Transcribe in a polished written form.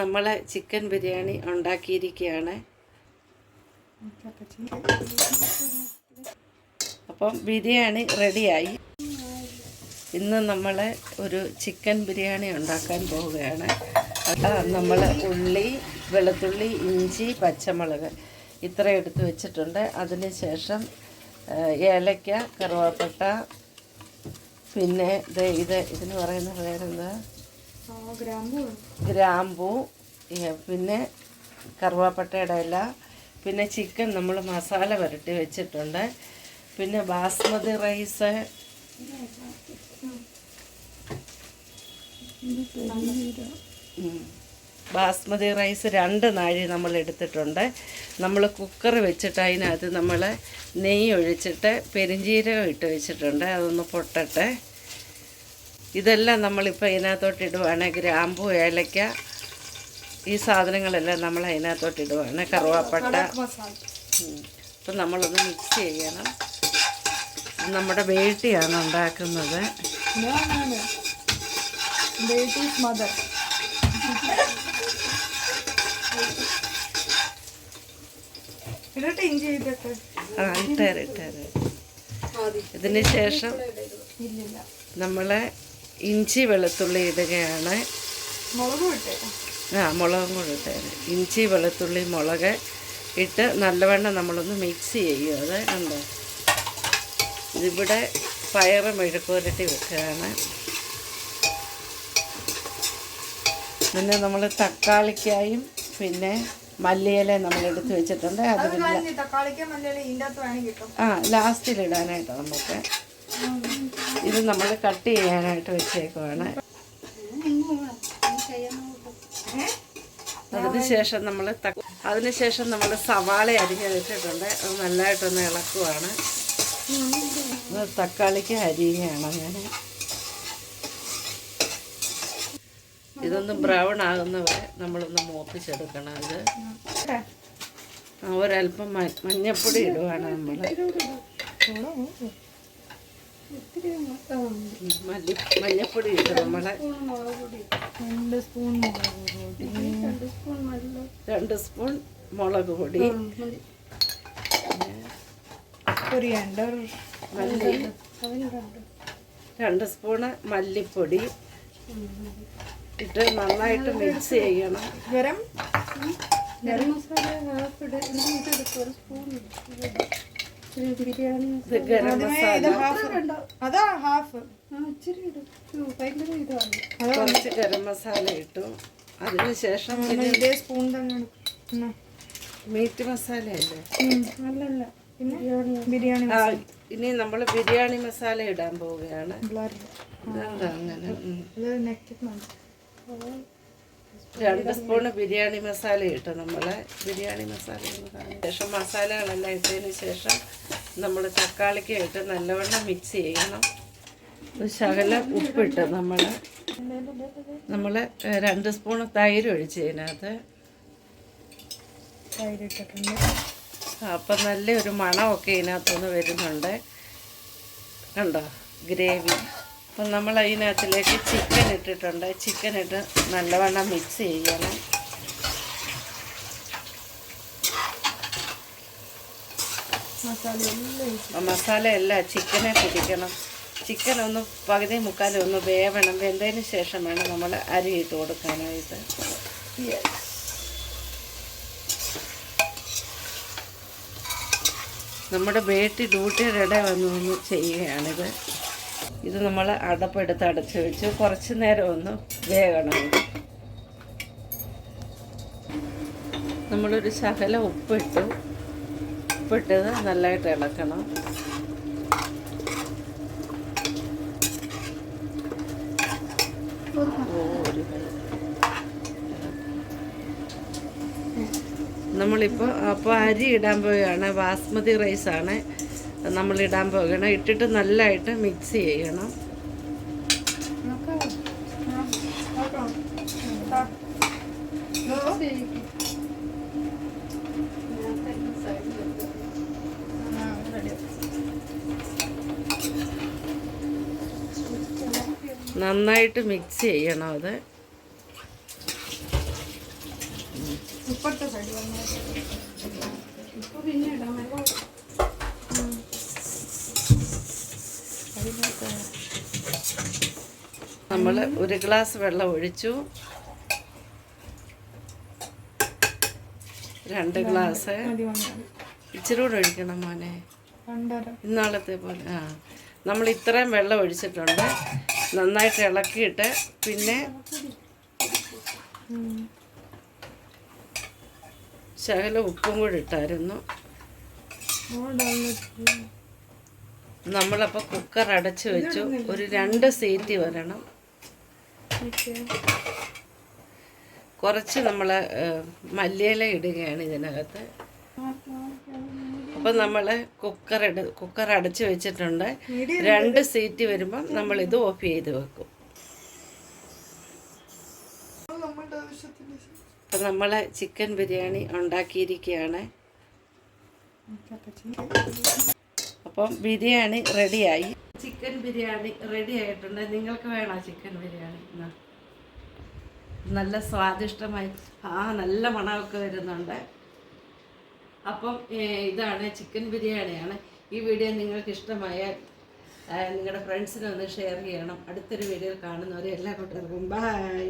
നമ്മൾ ചിക്കൻ ബിരിയാണി ഉണ്ടാക്കിയിരിക്കുകയാണ്. അപ്പം ബിരിയാണി റെഡിയായി. ഇന്ന് നമ്മൾ ഒരു ചിക്കൻ ബിരിയാണി ഉണ്ടാക്കാൻ പോവുകയാണ്. നമ്മൾ ഉള്ളി, വെളുത്തുള്ളി, ഇഞ്ചി, പച്ചമുളക് ഇത്ര എടുത്ത് വെച്ചിട്ടുണ്ട്. അതിന് ശേഷം ഏലക്ക, കറുവാപ്പട്ട, പിന്നെ ഇതിന് പറയുന്ന പേരെന്താ, ഗ്രാമ്പൂ, പിന്നെ കറുവാപ്പട്ടയുടെ ഇല, പിന്നെ ചിക്കൻ നമ്മൾ മസാല പുരട്ടി വെച്ചിട്ടുണ്ട്. പിന്നെ ബാസ്മതി റൈസ്, ബാസ്മതി റൈസ് 2 നാഴി നമ്മൾ എടുത്തിട്ടുണ്ട്. നമ്മൾ കുക്കർ വെച്ചിട്ട് അതിനകത്ത് നമ്മൾ നെയ്യ് ഒഴിച്ചിട്ട് പെരിഞ്ചീരകം ഇട്ട് വെച്ചിട്ടുണ്ട്. അതൊന്ന് പൊട്ടട്ടെ. ഇതെല്ലാം നമ്മളിപ്പോൾ ഇതിനകത്തോട്ട് ഇടുവാണ്. ഗ്രാമ്പൂ, ഏലക്ക, ഈ സാധനങ്ങളെല്ലാം നമ്മൾ അതിനകത്തോട്ട് ഇടുവാണ്. കറുവാപ്പട്ട. അപ്പം നമ്മളൊന്ന് മിക്സ് ചെയ്യണം. നമ്മുടെ ബേട്ടിയാണ് ഉണ്ടാക്കുന്നത്. ഇട്ടേരെ. ഇതിന് ശേഷം നമ്മൾ ഇഞ്ചി, വെളുത്തുള്ളി ഇടുകയാണ്. മുളകും കൂടെ ഇട്ടേരെ. ഇഞ്ചി, വെളുത്തുള്ളി, മുളക് ഇട്ട് നല്ലവണ്ണം നമ്മളൊന്ന് മിക്സ് ചെയ്യും. അത് കണ്ടോ, ഇതിവിടെ പയറ് മെഴുക്കുവരട്ടി വെക്കുകയാണ്. പിന്നെ നമ്മൾ തക്കാളിക്കായും പിന്നെ മല്ലിയില നമ്മളെടുത്ത് വെച്ചിട്ടുണ്ട്. അത് ലാസ്റ്റിലിടാനായിട്ട് നമുക്ക് ഇത് നമ്മൾ കട്ട് ചെയ്യാനായിട്ട് വെച്ചേക്കുവാണ്. അതിനുശേഷം നമ്മൾ സവാള അരിഞ്ഞ് വെച്ചിട്ടുണ്ട്. അത് നല്ലതായിട്ടൊന്ന് ഇളക്കുവാണ്. തക്കാളിക്ക് അരിയുകയാണ് ഞാൻ. ഇതൊന്ന് ബ്രൗൺ ആകുന്നവരെ നമ്മളൊന്ന് മൂപ്പിച്ചെടുക്കണം. അത് ഒരല്പം മഞ്ഞപ്പൊടി ഇടുവാണ് നമ്മൾ. മഞ്ഞപ്പൊടി ഇട്ട് നമ്മൾ 2 സ്പൂൺ മുളക് പൊടി, 2 സ്പൂണ് മല്ലിപ്പൊടി ഇട്ട് നന്നായിട്ട് മിക്സ് ചെയ്യണം. ഗരം മസാല കുറച്ച് ഗരം മസാല ഇട്ടു. അതിനുശേഷം മീറ്റ് മസാല അല്ലേ, ഇനി നമ്മൾ ബിരിയാണി മസാല ഇടാൻ പോവുകയാണ്. അങ്ങനെ 2 സ്പൂണ് ബിരിയാണി മസാല ഇട്ട് നമ്മൾ ബിരിയാണി മസാല ശേഷം മസാലകളെല്ലാം ഇട്ടതിന് ശേഷം നമ്മൾ തക്കാളിക്ക് ഇട്ട് നല്ലവണ്ണം മിക്സ് ചെയ്യണം. ശകലം ഉപ്പിട്ട് നമ്മൾ 2 സ്പൂണ് തൈര് ഒഴിച്ച് ഇതിനകത്ത് തൈരിട്ടിട്ടുണ്ട്. അപ്പം നല്ലൊരു മണമൊക്കെ ഇതിനകത്തുനിന്ന് വരുന്നുണ്ട്. കണ്ടോ ഗ്രേവി. അപ്പം നമ്മൾ അതിനകത്തിലേക്ക് ചിക്കൻ ഇട്ടിട്ടുണ്ട്. ചിക്കൻ ഇട്ട് നല്ലവണ്ണം മിക്സ് ചെയ്യണം. മസാല എല്ലാം ചിക്കനെ പിടിക്കണം. ചിക്കൻ ഒന്ന് പകുതി മുക്കാലും ഒന്ന് വേവണം. വെന്തതിന് ശേഷം വേണം നമ്മൾ അരി ഇട്ട് കൊടുക്കാനായിട്ട്. നമ്മുടെ ബേട്ടി ഡ്യൂട്ടിയുടെ ഇടയിൽ വന്ന് ചെയ്യുകയാണിത്. ഇത് നമ്മൾ അടപ്പെടുത്ത് അടച്ച് വെച്ച് കുറച്ച് നേരം ഒന്ന് വേകണം. നമ്മളൊരു ശകലം ഉപ്പിട്ടത് നല്ലതായിട്ട് ഇളക്കണം. നമ്മളിപ്പോൾ അരി ഇടാൻ പോവുകയാണ്. ബാസ്മതി റൈസാണ് നമ്മളിടാൻ പോകണം. ഇട്ടിട്ട് നല്ലതായിട്ട് മിക്സ് ചെയ്യണം. നന്നായിട്ട് മിക്സ് ചെയ്യണം. അത് ഇപ്പോഴത്തെ സൈഡ് വന്നു ഇപ്പോൾ പിന്നെ ഇടാൻ നമ്മൾ 1 ഗ്ലാസ് വെള്ളം ഒഴിച്ചു. 2 ഗ്ലാസ്. ഇച്ചിരി കൂടെ ഒഴിക്കണം മോനെ, ഇന്നാളത്തെ പോലെ. നമ്മൾ ഇത്രയും വെള്ളം ഒഴിച്ചിട്ടുണ്ട്. നന്നായിട്ട് ഇളക്കിയിട്ട് പിന്നെ ശകലം ഉപ്പും കൂടി ഇട്ടായിരുന്നു. നമ്മളപ്പോൾ കുക്കർ അടച്ച് വെച്ചു. ഒരു 2 സീറ്റി വരണം. കുറച്ച് നമ്മൾ മല്ലിയില ഇടുകയാണ് ഇതിനകത്ത്. അപ്പം നമ്മൾ കുക്കർ അടച്ച് വെച്ചിട്ടുണ്ട്. 2 സീറ്റി വരുമ്പം നമ്മളിത് ഓഫ് ചെയ്ത് വെക്കും. അപ്പം നമ്മൾ ചിക്കൻ ബിരിയാണി ഉണ്ടാക്കിയിരിക്കുകയാണ്. അപ്പം ബിരിയാണി റെഡിയായി. ചിക്കൻ ബിരിയാണി റെഡി ആയിട്ടുണ്ട്. നിങ്ങൾക്ക് വേണോ ചിക്കൻ ബിരിയാണി? നല്ല സ്വാദിഷ്ടമായി നല്ല മണമൊക്കെ വരുന്നുണ്ട്. അപ്പം ഇതാണ് ചിക്കൻ ബിരിയാണിയാണ്. ഈ വീഡിയോ നിങ്ങൾക്ക് ഇഷ്ടമായാൽ നിങ്ങളുടെ ഫ്രണ്ട്സിനൊന്ന് ഷെയർ ചെയ്യണം. അടുത്തൊരു വീഡിയോയിൽ കാണുന്നവരെ എല്ലാ കൂട്ടർക്കും ബൈ.